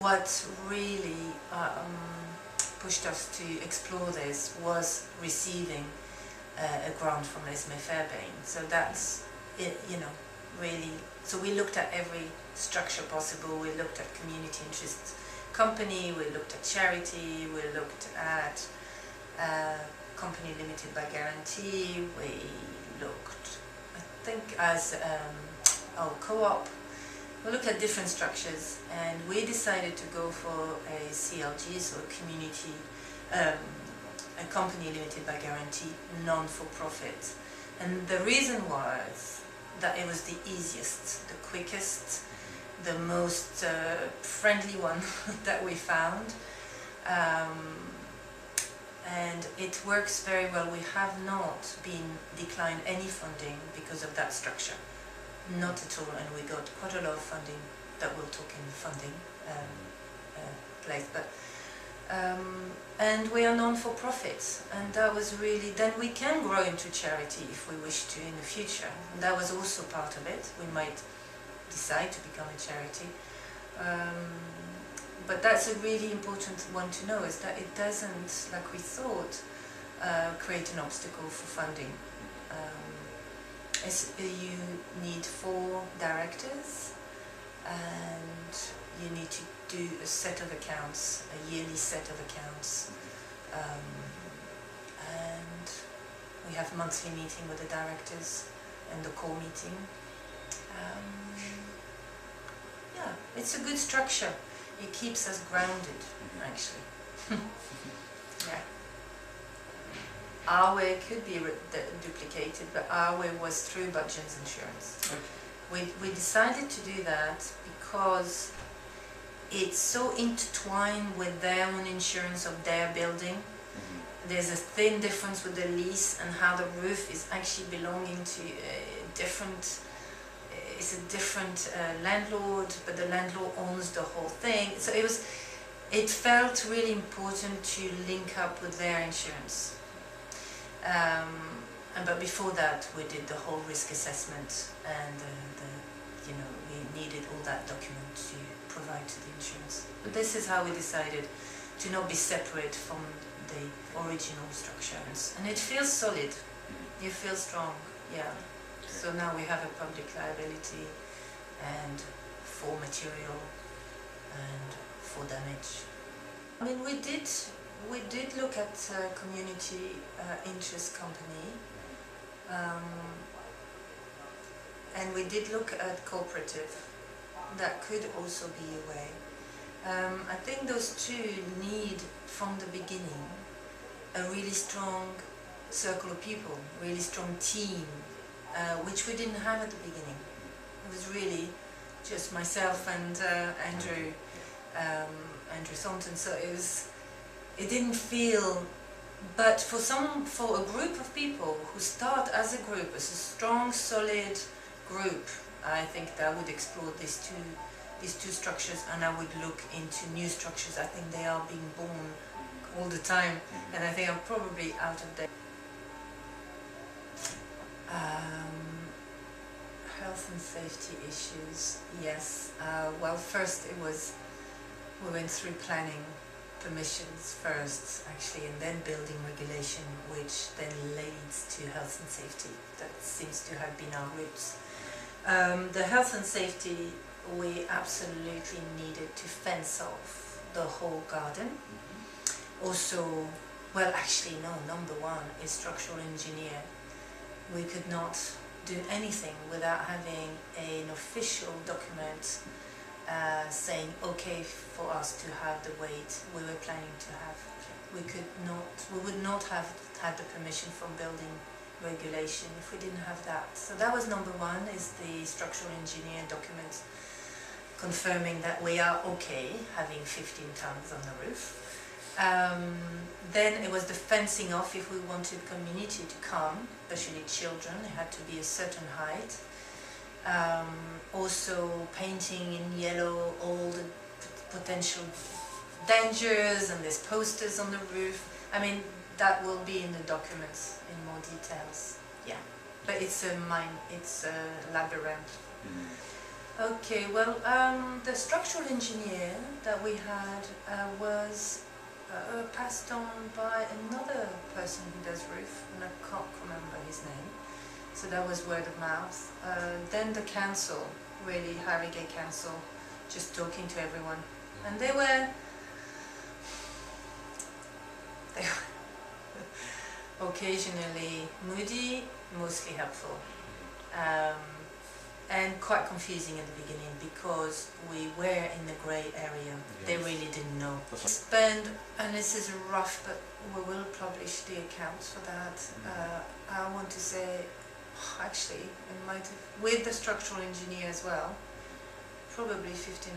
What really pushed us to explore this was receiving a grant from Esme Fairbairn. So that's it, you know, really. So we looked at every structure possible. We looked at community interest company, we looked at charity, we looked at company limited by guarantee, we looked, I think, as co-op. We looked at different structures, and we decided to go for a CLG, so a community, a company limited by guarantee, non-for-profit. And the reason was that it was the easiest, the quickest, the most friendly one that we found. And it works very well. We have not been declined any funding because of that structure. Not at all, and we got quite a lot of funding that we'll talk in the funding place. But and we are non-for-profit, and that was really, then we can grow into charity if we wish to in the future. And that was also part of it. We might decide to become a charity. But that's a really important one to know, is that it doesn't, like we thought, create an obstacle for funding. You need 4 directors, and you need to do a set of accounts, a yearly set of accounts, and we have monthly meeting with the directors and the core meeting. Yeah, it's a good structure. It keeps us grounded, actually. Yeah. Our way could be duplicated, but our way was through Budget's insurance. Okay. We decided to do that because it's so intertwined with their own insurance of their building. There's a thin difference with the lease and how the roof is actually belonging to a different landlord, but the landlord owns the whole thing. So it felt really important to link up with their insurance. But before that, we did the whole risk assessment, and we needed all that document to provide to the insurance. But this is how we decided to not be separate from the original structure, and it feels solid. You feel strong, yeah. So now we have a public liability, and for material and for damage. I mean, we did look at community interest company, and we did look at cooperative. That could also be a way. I think those two need, from the beginning, a really strong circle of people, really strong team, which we didn't have at the beginning. It was really just myself and Andrew Thornton, so it didn't feel, but for a group of people who start as a group, as a strong, solid group, I think that I would explore these two structures, and I would look into new structures. I think they are being born all the time, and I think I'm probably out of date. Health and safety issues, yes. Well, first we went through planning permissions first, actually, and then building regulation, which then leads to health and safety. That seems to have been our roots. The health and safety, we absolutely needed to fence off the whole garden. Also, well, actually, no, number one is structural engineer. We could not do anything without having an official document saying okay for us to have the weight we were planning to have. We would not have had the permission from building regulation if we didn't have that. So that was number one, is the structural engineer document confirming that we are okay having 15 tons on the roof. Then it was the fencing off. If we wanted community to come, especially children, it had to be a certain height. Also painting in yellow all the potential dangers, and there's posters on the roof. I mean, that will be in the documents in more details. Yeah, but it's a labyrinth. Okay, well, the structural engineer that we had was passed on by another person who does roof, and I can't remember his name. So that was word of mouth. Then the council, really, Harrogate Council, just talking to everyone. And they were occasionally moody, mostly helpful. And quite confusing at the beginning because we were in the grey area. Yes. They really didn't know. That's right. Spend, and this is rough, but we will publish the accounts for that. I want to say, actually, it might have, with the structural engineer as well, probably £1,500